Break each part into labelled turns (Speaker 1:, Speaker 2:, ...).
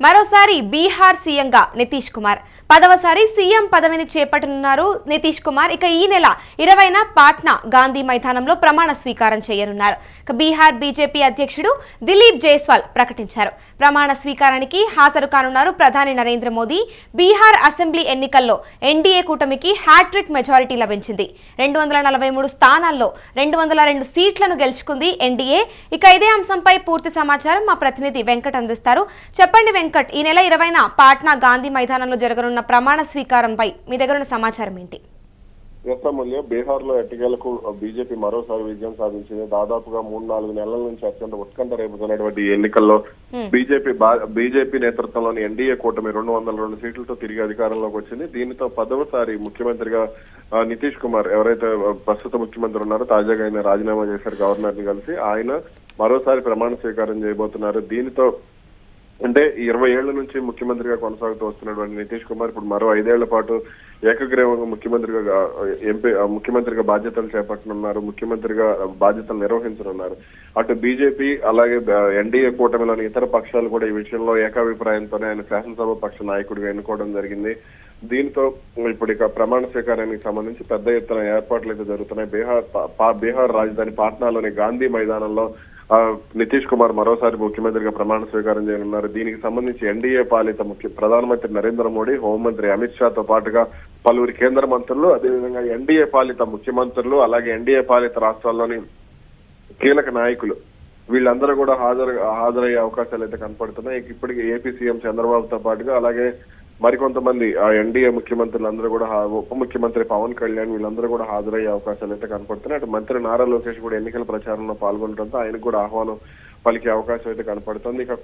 Speaker 1: మరోసారి బీహార్ సీఎంగా నితీష్ కుమార్ 10వసారి సీఎం పదవిని చేపట్టనున్నారు నితీష్ కుమార్. ఇక ఈ నెల 20న పాట్నా గాంధీ మైదానంలో ప్రమాణ స్వీకారం చేయనున్నారు. బీహార్ బీజేపీ అధ్యక్షుడు దిలీప్ జైస్వాల్ ప్రకటించారు. ప్రమాణ స్వీకారానికి హాజరు కానున్నారు ప్రధాని నరేంద్ర మోదీ. బీహార్ అసెంబ్లీ ఎన్నికల్లో ఎన్డీఏ కూటమికి హ్యాట్రిక్ మెజారిటీ లభించింది. 243 స్థానాల్లో 202 సీట్లను గెలుచుకుంది ఎన్డీఏ. ఇక ఇదే అంశంపై పూర్తి సమాచారం మా ప్రతినిధి వెంకట్ అందిస్తారు. చెప్పండి వెంకట్, ఈ నెల 20న పాట్నా గాంధీ మైదానంలో జరగనున్న ప్రమాణ స్వీకారంపై మీ దగ్గర ఉన్న సమాచారం ఏంటి?
Speaker 2: బీహార్ లో ఎన్నికలకు బీజేపీ మరోసారి విజయం సాధించింది. దాదాపుగా 3-4 నెలల నుంచి అత్యంత ఉత్కంఠ రేపుతున్నటువంటి ఈ ఎన్నికల్లో బీజేపీ నేతృత్వంలోని ఎన్డీఏ కూటమి 202 సీట్లతో తిరిగి అధికారంలోకి వచ్చింది. దీనితో 10వసారి ముఖ్యమంత్రిగా నితీష్ కుమార్, ఎవరైతే ప్రస్తుత ముఖ్యమంత్రి ఉన్నారో, తాజాగా ఆయన రాజీనామా చేశారు గవర్నర్ ని కలిసి. ఆయన మరోసారి ప్రమాణ స్వీకారం చేయబోతున్నారు. దీనితో అంటే 20 ఏళ్ల నుంచి ముఖ్యమంత్రిగా కొనసాగుతూ వస్తున్నటువంటి నితీష్ కుమార్ ఇప్పుడు మరో 5 ఏళ్ల పాటు ఏకగ్రీవంగా ముఖ్యమంత్రిగా బాధ్యతలు చేపట్టనున్నారు. ముఖ్యమంత్రిగా బాధ్యతలు నిర్వహించనున్నారు. అటు బీజేపీ అలాగే ఎన్డీఏ కూటమిలోని ఇతర పక్షాలు కూడా ఈ విషయంలో ఏకాభిప్రాయంతోనే ఆయన శాసనసభ పక్ష నాయకుడిగా ఎన్నుకోవడం జరిగింది. దీంతో ఇప్పుడు ఇక ప్రమాణ స్వీకారానికి సంబంధించి పెద్ద ఎత్తున ఏర్పాట్లు అయితే జరుగుతున్నాయి. బీహార్ రాజధాని పాట్నాలోని గాంధీ మైదానంలో నితీష్ కుమార్ మరోసారి ముఖ్యమంత్రిగా ప్రమాణ స్వీకారం చేయనున్నారు. దీనికి సంబంధించి ఎన్డీఏ పాలిత ప్రధానమంత్రి నరేంద్ర మోడీ, హోంమంత్రి అమిత్ షాతో పాటుగా పలువురు కేంద్ర మంత్రులు, అదేవిధంగా ఎన్డీఏ పాలిత ముఖ్యమంత్రులు, అలాగే ఎన్డీఏ పాలిత రాష్ట్రాల్లోని కీలక నాయకులు వీళ్ళందరూ కూడా హాజరయ్యే అవకాశాలు అయితే కనపడుతున్నాయి. ఇప్పటికీ ఏపీ సీఎం చంద్రబాబుతో పాటుగా అలాగే మరికొంతమంది ఆ ఎన్డీఏ ముఖ్యమంత్రులందరూ కూడా, ఉప ముఖ్యమంత్రి పవన్ కళ్యాణ్ వీళ్ళందరూ కూడా హాజరయ్యే అవకాశాలు అయితే కనపడుతున్నాయి. అటు మంత్రి నారా లోకేష్ కూడా ఎన్నికల ప్రచారంలో పాల్గొనడంతో ఆయనకు కూడా ఆహ్వానం పలికే అవకాశం అయితే కనపడుతుంది. ఇక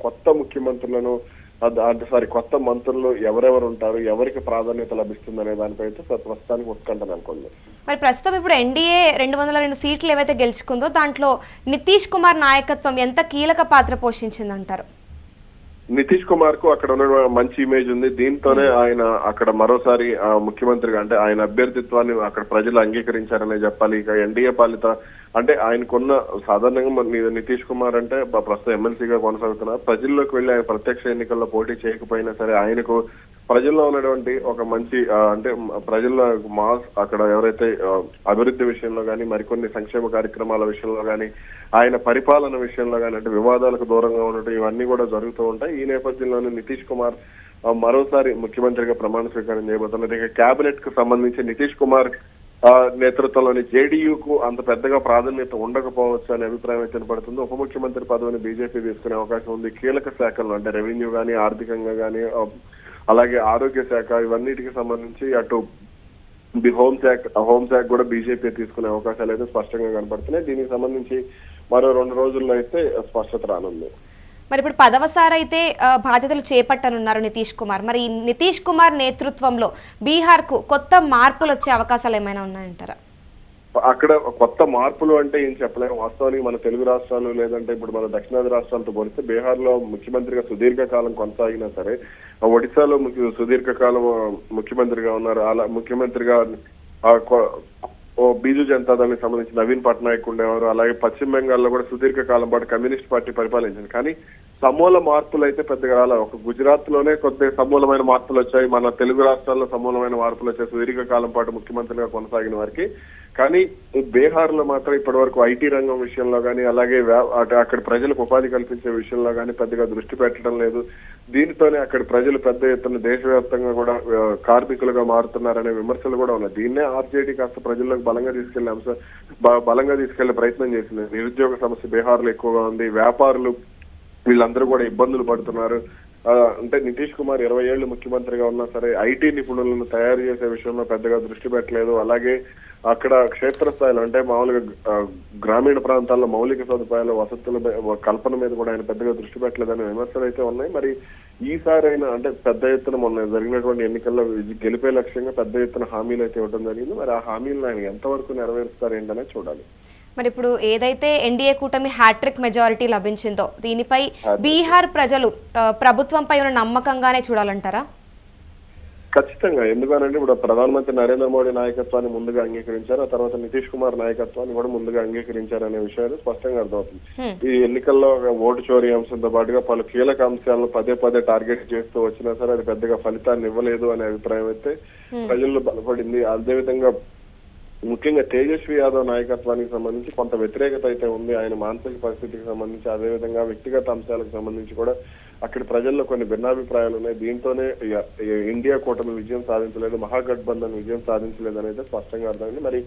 Speaker 2: కొత్త మంత్రులు ఎవరెవరు ఉంటారు, ఎవరికి ప్రాధాన్యత లభిస్తుంది అనే దానిపై అయితే ప్రస్తుతానికి ఉత్కంఠ నెలకొంది.
Speaker 1: మరి ప్రస్తుతం ఇప్పుడు ఎన్డీఏ 202 సీట్లు ఏవైతే గెలుచుకుందో దాంట్లో నితీష్ కుమార్ నాయకత్వం ఎంత కీలక పాత్ర పోషించిందంటారు?
Speaker 2: నితీష్ కుమార్ కు అక్కడ ఉన్న మంచి ఇమేజ్ ఉంది. దీంతోనే ఆయన అక్కడ మరోసారి ముఖ్యమంత్రిగా, అంటే ఆయన అభ్యర్థిత్వాన్ని అక్కడ ప్రజలు అంగీకరించారనే చెప్పాలి. ఇక ఎన్డీఏ పాలిత అంటే ఆయనకున్న సాధారణంగా నితీష్ కుమార్ అంటే ప్రస్తుతం ఎమ్మెల్సీగా కొనసాగుతున్నారు. ప్రజల్లోకి వెళ్లి ఆయన ప్రత్యక్ష ఎన్నికల్లో పోటీ చేయకపోయినా సరే ఆయనకు ప్రజల్లో ఉన్నటువంటి ఒక మంచి అంటే ప్రజల్లో అక్కడ ఎవరైతే అభివృద్ధి విషయంలో కానీ, మరికొన్ని సంక్షేమ కార్యక్రమాల విషయంలో కానీ, ఆయన పరిపాలన విషయంలో కానీ, అంటే వివాదాలకు దూరంగా ఉండటం ఇవన్నీ కూడా జరుగుతూ ఉంటాయి. ఈ నేపథ్యంలోనే నితీష్ కుమార్ మరోసారి ముఖ్యమంత్రిగా ప్రమాణ స్వీకారం చేయబోతున్నారు. ఇక కేబినెట్ కు సంబంధించి నితీష్ కుమార్ నేతృత్వంలోని జేడీయూకు అంత పెద్దగా ప్రాధాన్యత ఉండకపోవచ్చు అనే అభిప్రాయం అయితే కనపడుతుంది. ఉప ముఖ్యమంత్రి పదవిని బీజేపీ తీసుకునే అవకాశం ఉంది. కీలక శాఖల్లో అంటే రెవెన్యూ కానీ, ఆర్థికంగా కానీ, అలాగే ఆరోగ్య శాఖ ఇవన్నిటికి సంబంధించి అటు హోంశాఖ కూడా బీజేపీ తీసుకునే అవకాశాలు అయితే స్పష్టంగా కనపడుతున్నాయి. దీనికి సంబంధించి మరో 2 రోజుల్లో అయితే స్పష్టత రానుంది.
Speaker 1: మరి ఇప్పుడు 10వసారి అయితే బాధ్యతలు చేపట్టనున్నారు నితీష్ కుమార్. మరి నితీష్ కుమార్ నేతృత్వంలో బీహార్ కు కొత్త మార్పులు వచ్చే అవకాశాలు ఏమైనా ఉన్నాయంటారా?
Speaker 2: అక్కడ కొత్త మార్పులు అంటే ఏం చెప్పలేము. వాస్తవానికి మన తెలుగు రాష్ట్రాలు లేదంటే ఇప్పుడు మన దక్షిణాది రాష్ట్రాలతో పోలిస్తే బీహార్ లో ముఖ్యమంత్రిగా సుదీర్ఘకాలం కొనసాగినా సరే, ఒడిశాలో సుదీర్ఘకాలం ముఖ్యమంత్రిగా ఉన్నారు. అలా ముఖ్యమంత్రిగా బీజు జనతాదళానికి సంబంధించి నవీన్ పట్నాయక్ ఉండేవారు. అలాగే పశ్చిమ బెంగాల్లో కూడా సుదీర్ఘకాలం పాటు కమ్యూనిస్ట్ పార్టీ పరిపాలించింది. కానీ సమూల మార్పులు అయితే పెద్దగా రాలేదు. ఒక గుజరాత్ లోనే కొద్దిగా సమూలమైన మార్పులు వచ్చాయి. మన తెలుగు రాష్ట్రాల్లో సమూలమైన మార్పులు వచ్చాయి సుదీర్ఘకాలం పాటు ముఖ్యమంత్రిగా కొనసాగిన వారికి. కానీ బీహార్ లో మాత్రం ఇప్పటి వరకు ఐటీ రంగం విషయంలో కానీ, అలాగే అక్కడ ప్రజలకు ఉపాధి కల్పించే విషయంలో కానీ పెద్దగా దృష్టి పెట్టడం లేదు. దీనితోనే అక్కడ ప్రజలు పెద్ద ఎత్తున దేశవ్యాప్తంగా కూడా కార్మికులుగా మారుతున్నారనే విమర్శలు కూడా ఉన్నాయి. దీన్నే ఆర్జేడీ కాస్త ప్రజల్లోకి బలంగా తీసుకెళ్లే ప్రయత్నం చేసింది. నిరుద్యోగ సమస్య బీహార్ లో ఎక్కువగా ఉంది. వ్యాపారులు వీళ్ళందరూ కూడా ఇబ్బందులు పడుతున్నారు. అంటే నితీష్ కుమార్ 20 ఏళ్లు ముఖ్యమంత్రిగా ఉన్నా సరే ఐటీ నిపుణులను తయారు చేసే విషయంలో పెద్దగా దృష్టి పెట్టలేదు. అలాగే అక్కడ క్షేత్రస్థాయిలో అంటే మామూలుగా గ్రామీణ ప్రాంతాల్లో మౌలిక సదుపాయాల వసతుల కల్పన మీద కూడా ఆయన పెద్దగా దృష్టి పెట్టలేదనే విమర్శలు అయితే ఉన్నాయి. మరి ఈసారి అయినా అంటే పెద్ద ఎత్తున మొన్న జరిగినటువంటి ఎన్నికల్లో గెలిపే లక్ష్యంగా పెద్ద ఎత్తున హామీలు అయితే ఇవ్వడం జరిగింది. మరి ఆ హామీలను ఆయన ఎంతవరకు నెరవేరుస్తారు ఏంటనే చూడాలి.
Speaker 1: మరి ఇప్పుడు ఏదైతే ఎన్డీఏ కూటమి హ్యాట్రిక్ మెజారిటీ లభించిందో దీనిపై బీహార్ ప్రజలు ప్రభుత్వంపై ఉన్న నమ్మకంగానే చూడాలంటారా?
Speaker 2: ఖచ్చితంగా. ఎందుకనంటే ఇప్పుడు ప్రధానమంత్రి నరేంద్ర మోడీ నాయకత్వాన్ని ముందుగా అంగీకరించారు. ఆ తర్వాత నితీష్ కుమార్ నాయకత్వాన్ని కూడా ముందుగా అంగీకరించారు అనే విషయాలు స్పష్టంగా అర్థమవుతుంది. ఈ ఎన్నికల్లో ఓటు చోరీ అంశంతో పాటుగా పలు కీలక అంశాలను పదే పదే టార్గెట్ చేస్తూ వచ్చినా సరే అది పెద్దగా ఫలితాన్ని ఇవ్వలేదు అనే అభిప్రాయం అయితే ప్రజల్లో బలపడింది. అదేవిధంగా ముఖ్యంగా తేజస్వి యాదవ్ నాయకత్వానికి సంబంధించి కొంత వ్యతిరేకత అయితే ఉంది. ఆయన మానసిక పరిస్థితికి సంబంధించి, అదేవిధంగా వ్యక్తిగత అంశాలకు సంబంధించి కూడా అక్కడి ప్రజల్లో కొన్ని భిన్నాభిప్రాయాలు ఉన్నాయి. దీంతోనే ఇండియా కూటమి విజయం సాధించలేదు, మహాగఠబంధన్ విజయం సాధించలేదు అనేది స్పష్టంగా అర్థమైంది. మరి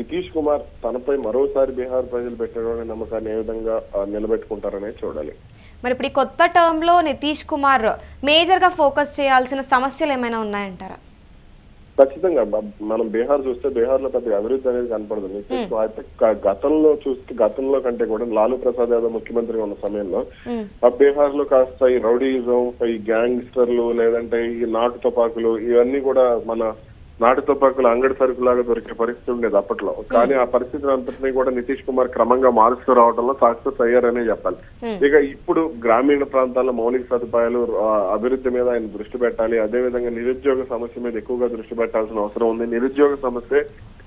Speaker 2: నితీష్ కుమార్ తనపై మరోసారి బీహార్ ప్రజలు పెట్టడం నమ్మకాన్ని ఏ విధంగా నిలబెట్టుకుంటారనేది చూడాలి.
Speaker 1: మరి ఇప్పుడు ఈ కొత్త టర్మ్ లో నితీష్ కుమార్ మేజర్ గా ఫోకస్ చేయాల్సిన సమస్యలు ఏమైనా ఉన్నాయంటారా?
Speaker 2: ఖచ్చితంగా మనం బీహార్ చూస్తే బీహార్ లో పెద్ద అభివృద్ధి అనేది కనపడదు. నితీష్ అయితే గతంలో కంటే కూడా లాలూ ప్రసాద్ యాదవ్ ముఖ్యమంత్రిగా ఉన్న సమయంలో బీహార్ లో కాస్త ఈ రౌడీయిజం, ఈ గ్యాంగ్స్టర్లు, లేదంటే ఈ నాటు తుపాకులు, ఇవన్నీ కూడా మన నాటు తుపాకులు అంగడి సరుకులాగా దొరికే పరిస్థితి ఉండేది అప్పట్లో. కానీ ఆ పరిస్థితిని అంతటినీ కూడా నితీష్ కుమార్ క్రమంగా మారుస్తూ రావడంలో సక్సెస్ అయ్యారనే చెప్పాలి. ఇక ఇప్పుడు గ్రామీణ ప్రాంతాల్లో మౌలిక సదుపాయాలు అభివృద్ధి మీద ఆయన దృష్టి పెట్టాలి. అదేవిధంగా నిరుద్యోగ సమస్య మీద ఎక్కువగా దృష్టి పెట్టాల్సిన అవసరం ఉంది. నిరుద్యోగ సమస్య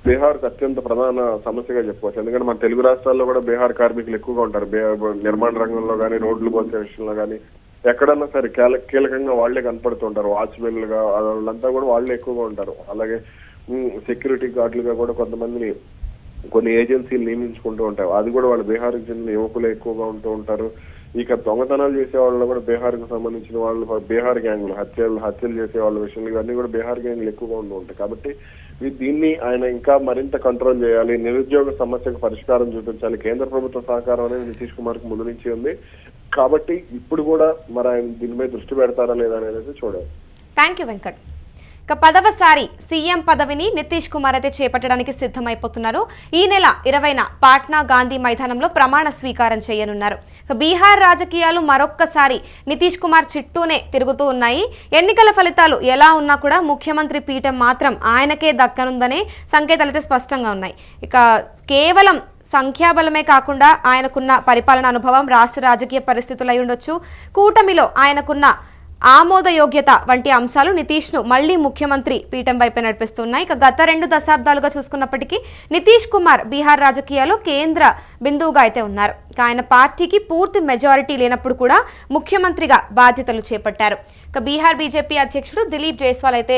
Speaker 2: బీహార్కు అత్యంత ప్రధాన సమస్యగా చెప్పుకోవచ్చు. ఎందుకంటే మన తెలుగు రాష్ట్రాల్లో కూడా బీహార్ కార్మికులు ఎక్కువగా ఉంటారు. నిర్మాణ రంగంలో కానీ, రోడ్లు పోసే విషయంలో కానీ, ఎక్కడన్నా సరే కీలకంగా వాళ్లే కనపడుతుంటారు. వాచ్మెన్లుగా వాళ్ళంతా కూడా వాళ్లే ఎక్కువగా ఉంటారు. అలాగే సెక్యూరిటీ గార్డులుగా కూడా కొంతమందిని కొన్ని ఏజెన్సీలు నియమించుకుంటూ ఉంటారు. అది కూడా వాళ్ళు బీహార్కి చెందిన యువకులు ఎక్కువగా ఉంటూ ఉంటారు. ఇక దొంగతనాలు చేసే వాళ్ళు కూడా బీహార్కు సంబంధించిన వాళ్ళు, బీహార్ గ్యాంగ్లు హత్యలు చేసే వాళ్ళ విషయంలో ఇవన్నీ కూడా బీహార్ గ్యాంగ్లు ఎక్కువగా ఉంటూ ఉంటాయి. కాబట్టి దీన్ని ఆయన ఇంకా మరింత కంట్రోల్ చేయాలి. నిరుద్యోగ సమస్యకు పరిష్కారం చూపించాలి. కేంద్ర ప్రభుత్వ సహకారం అనేది నితీష్ కుమార్ కు ముందు నుంచి ఉంది. కాబట్టి ఇప్పుడు కూడా మరి ఆయన దీని మీద దృష్టి పెడతారా లేదా అనేది చూడాలి.
Speaker 1: Thank you Venkat. ఇక 10వసారి సీఎం పదవిని నితీష్ కుమార్ అయితే చేపట్టడానికి సిద్ధమైపోతున్నారు. ఈ నెల 20న పాట్నా గాంధీ మైదానంలో ప్రమాణ స్వీకారం చేయనున్నారు. బీహార్ రాజకీయాలు మరొక్కసారి నితీష్ కుమార్ చుట్టూనే తిరుగుతూ ఉన్నాయి. ఎన్నికల ఫలితాలు ఎలా ఉన్నా కూడా ముఖ్యమంత్రి పీఠం మాత్రం ఆయనకే దక్కనుందనే సంకేతాలు అయితే స్పష్టంగా ఉన్నాయి. ఇక కేవలం సంఖ్యాబలమే కాకుండా ఆయనకున్న పరిపాలన అనుభవం, రాష్ట్ర రాజకీయ పరిస్థితులు అయి ఉండొచ్చు, కూటమిలో ఆయనకున్న ఆమోదయోగ్యత వంటి అంశాలు నితీష్ను మళ్లీ ముఖ్యమంత్రి పీఠం వైపే నడిపిస్తున్నాయి. ఇక గత 2 దశాబ్దాలుగా చూసుకున్నప్పటికీ నితీష్ కుమార్ బీహార్ రాజకీయాల్లో కేంద్ర బిందువుగా అయితే ఉన్నారు. ఆయన పార్టీకి పూర్తి మెజారిటీ లేనప్పుడు కూడా ముఖ్యమంత్రిగా బాధ్యతలు చేపట్టారు. ఇక బీహార్ బీజేపీ అధ్యక్షుడు దిలీప్ జైస్వాల్ అయితే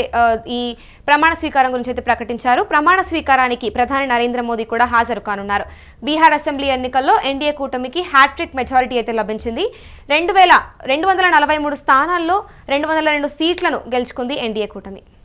Speaker 1: ఈ ప్రమాణ స్వీకారం గురించి అయితే ప్రకటించారు. ప్రమాణ స్వీకారానికి ప్రధాని నరేంద్ర మోదీ కూడా హాజరు కానున్నారు. బీహార్ అసెంబ్లీ ఎన్నికల్లో ఎన్డీఏ కూటమికి హ్యాట్రిక్ మెజారిటీ అయితే లభించింది. 2,243 స్థానాల్లో 202 సీట్లను గెలుచుకుంది ఎన్డీఏ కూటమి.